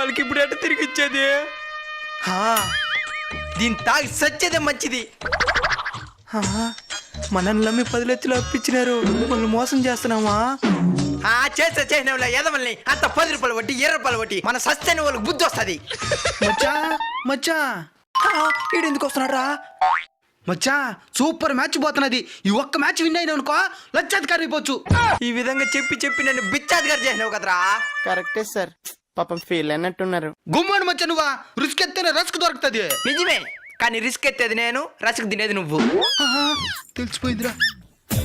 వాళ్ళకి ఇప్పుడు ఎట్ట తిరిగి ఇచ్చేది? దీని తాగి సచ్చేదే మంచిది. మనల్ని నమ్మి 10 లక్షలు అప్పించినారు, మనం మోసం చేస్తున్నామా? చేసిన ఎదవల్ని అంత 10 రూపాయలు వడ్డీ 20 రూపాయలు వడ్డీ మన సస్తైన వాళ్ళకి బుద్ధి వస్తుంది. మచ్చా ఈడు ఎందుకు వస్తున్నాడు రా? మచ్చా సూపర్ మ్యాచ్ పోతున్నది. ఈ ఒక్క మ్యాచ్ విన్ అయినా అనుకో లక్షాధికారి అయిపోవచ్చు. ఈ విధంగా చెప్పి నన్ను బిచ్చాధికారి చేసినావు కదరా. కరెక్టే సార్, పాపం ఫీల్ అయినట్టున్నారు. గుమ్మడి మచ్చ నువ్వా, రిస్క్ ఎత్తేనే రస్క్ దొరుకుతుంది. నిజమే, కానీ రిస్క్ ఎత్తేది నేను, రస్క్ తినేది నువ్వు. తెలిసిపోయిందిరా.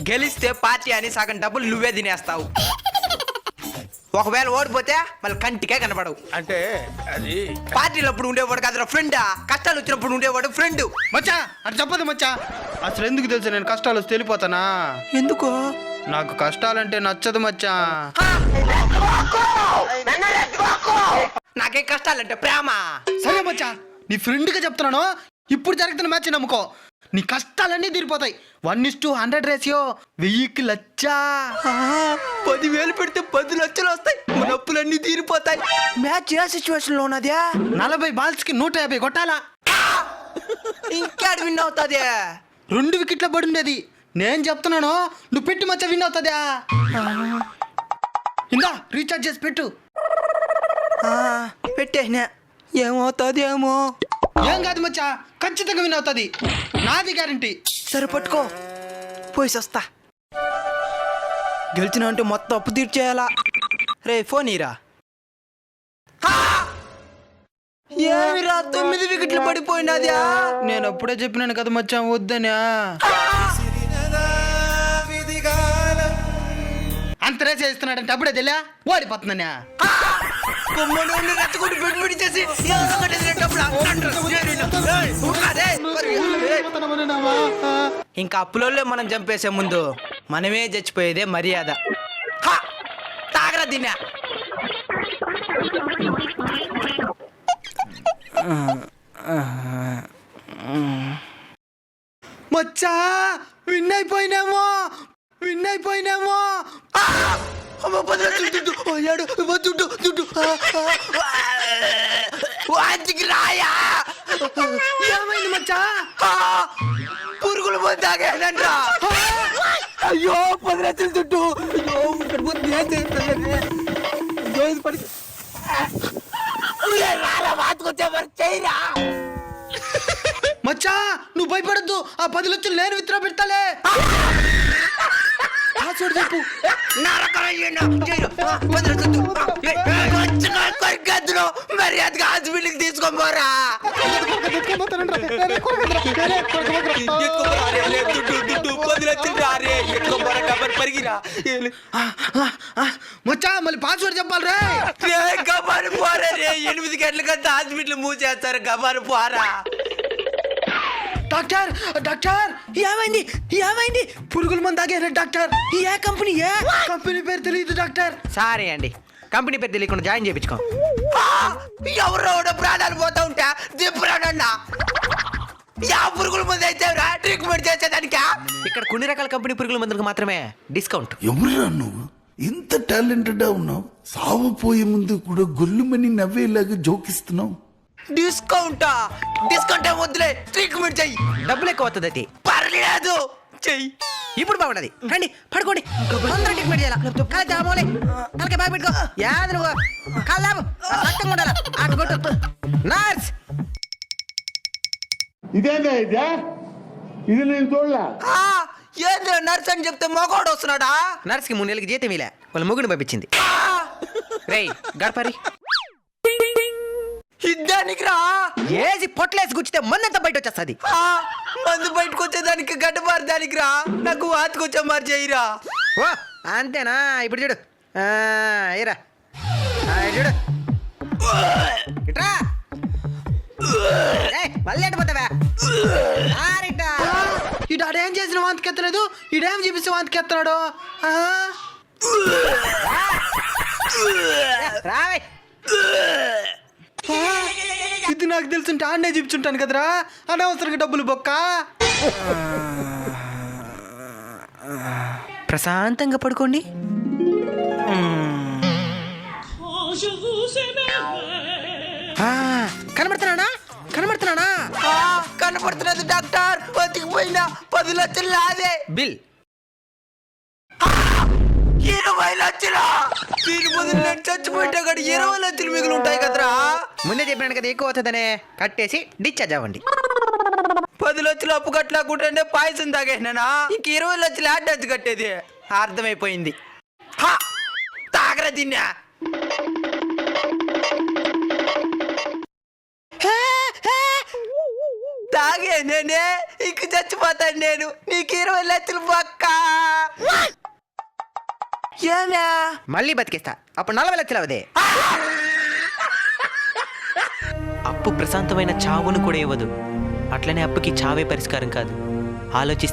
గెలిస్తే పార్టీ అని సగం డబ్బులు నువ్వే తినేస్తావు. ఒకవేళ ఓడిపోతే మళ్ళీ కంటికే కనపడవు. అంటే అది పార్టీలో అప్పుడు ఉండేవాడు కదరా ఫ్రెండా, కష్టాలు వచ్చినప్పుడు ఉండేవాడు ఫ్రెండ్. మచ్చా అది చెప్పదు మచ్చా. అసలు ఎందుకు తెలుసు నేను కష్టాలు వస్తే వెళ్ళిపోతానా? ఎందుకో? నాకు కష్టాలంటే నచ్చదు మచ్చా. నాకే కష్టాలంటే ప్రేమ. సరే మచ్చా, నీ ఫ్రెండ్గా చెప్తున్నాను, ఇప్పుడు జరుగుతున్న మ్యాచ్ నమ్ముకో, నీ కష్టాలన్నీ తీరిపోతాయి. 1:100 రేషియో, 1000కి లచ్చా. 10,000 పెడితే 10 లక్షలు వస్తాయి, మన అప్పులన్నీ తీరిపోతాయి. మ్యాచ్ ఏ సిచ్యువేషన్ లో ఉన్నదే? 40 బాల్స్ కి 150 కొట్టాలా. ఇంకేడు విన్ అవుతుంది. 2 వికెట్ల పడుండేది. నేను చెప్తున్నాను, నువ్వు పెట్టి మచ్చా విన్ అవుతుందా. ఇందా రీఛార్జ్ చేసి పెట్టు. పెట్టేసినా, ఏమవుతుంది ఏమో. ఏం కాదు మచ్చా, ఖచ్చితంగా విన్ అవుతుంది, నాది గ్యారంటీ. సరే పట్టుకో, పోయి వస్తా. గెలిచిన అంటే మొత్తం అప్పు తీర్చేయాలా. రే ఫోన్ ఇరా. ఏమిరా 9 వికెట్లు పడిపోయినది. నేను అప్పుడే చెప్పినాను కదా మచ్చా వద్దనా. అంత రేస్ చేస్తున్నాడంటే అప్పుడే తెలియా ఓడిపోతుందనా. రచ్చగొట్టి పెట్టి చేసి ఇంకా అప్పులలో మనం చంపేసే ముందు మనమే చచ్చిపోయేదే మర్యాద. తాగరా దీన్ని. మచ్చా విన్ అయిపోయినామో. రాయా ఏమైంది మచ్చా? పురుగులు పోతాగేనంట్రా. అయ్యో 10 లక్షలు దుడ్డు. మచ్చా నువ్వు భయపడద్దు, ఆ 10 లక్షలు నేను విత్డ్రా పెడతాలే. చెప్పు. మర్యాదగా హాస్పిటల్కి తీసుకొని పోరా. మచ్చా మళ్ళీ పాస్వర్డ్ చెప్పాలి రే. గబారు పోరా రే, 8 గంటలకంతా హాస్పిటల్ మూసేస్తారు. గబారు పోరా. డాక్టర్ ఏమైంది? పురుగుల మందు తాగారు డాక్టర్. ఏ కంపెనీ పేరు తెలియదు డాక్టర్. సారీ అండి, కంపెనీ పేరు తెలియకుండా జాయిన్ చేయించుకో. ఎవరో ప్రాణాలు పోతా ఉంటా దిప్పురానన్నా. యా పురుగుల మందు అయితే ట్రీట్మెంట్ చేసేదానికా? ఇక్కడ కొన్ని రకాల కంపెనీ పురుగుల మందులకు మాత్రమే డిస్కౌంట్. ఎవరురా నువ్వు ఇంత టాలెంటెడ్ ఉన్నావు? సావపోయే ముందు కూడా గొల్లుమని నవ్వేలాగా జోకిస్తున్నావు. డిస్కౌంట్ వద్దులే, ట్రీట్మెంట్ చెయ్యి. డబ్బులు ఎక్కువ అవుతుంది అది. పర్లేదు చెయ్యి. ఇప్పుడు బాగున్నది, రండి పడుకోండి. తొందరగా ట్రీట్మెంట్ చేయాలి. బాగా పెట్టుకో. యాద నువ్వు కాదు రక్తం ఉండాలి. అటు కొట్టు. నర్స్ ఇది నేను చూడలే. ఏంద్ర నర్స్ అని చెప్తే మగవాడు వస్తున్నాడా? నర్స్ కి 3 నెలలకి జీతం ఇలా వాళ్ళ ముగ్గురిని పంపించింది. రేయ్ గడపరి ఇద్దానికి రా. ఏసి పొట్లేసి గుచ్చితే మందంతా బయట వచ్చేస్తుంది. మందు బయటకు వచ్చేదానికి గడ్డబారు దానికి రా. నాకు వాతికొచ్చే మరి చేయరా. ఓ అంతేనా? ఇప్పుడు చూడు ఏరా చూడు ఇట్రా. మళ్ళీ ఎట్టిపోతావా? ఈ డాడేం చేసిన వాంతికి ఎత్తలేదు, ఈడేం చూపిస్తే వాంతికి ఎత్తనాడు. రావే. ఇది నాకు తెలుసుంటే ఆడనే చూపించుంటాను కదరా, అనవసరంగా డబ్బులు బొక్క. ప్రశాంతంగా పడుకోండి. Je vous aimais. ఆ, కనబడుతున్నానా కనబడుతున్నానా కనపడుతున్నది డాక్టర్. బతికిపోయినా 10 లక్షలు నాదే. బిల్ 20 లక్షలా? దీని బదులు నేను చచ్చిపోయితే కాడ 20 లక్షలు మిగిలి ఉంటాయి కదరా. ముందే చెప్పినాను కదా ఎక్కువ అవుతుందనే కట్టేసి డిశ్చార్జ్ అవ్వండి. 10 లక్షలు అప్పు కట్టలేకుంటే పాయసం తాగేసినానా? ఇంక 20 లక్షలు యాడ్ కట్టేది. అర్థమైపోయింది. హా! తాగరా తిన్నా. తాగే నేనే ఇంక చచ్చిపోతాను నేను. నీకు 20 లక్షలు పక్క. ఏనా మళ్ళీ బతికిస్తా, అప్పుడు 40 లక్షలు అవదే. అప్పు ప్రశాంతమైన చావును కూడా ఇవ్వదు. అట్లనే అప్పుకి చావే పరిష్కారం కాదు. ఆలోచిస్తే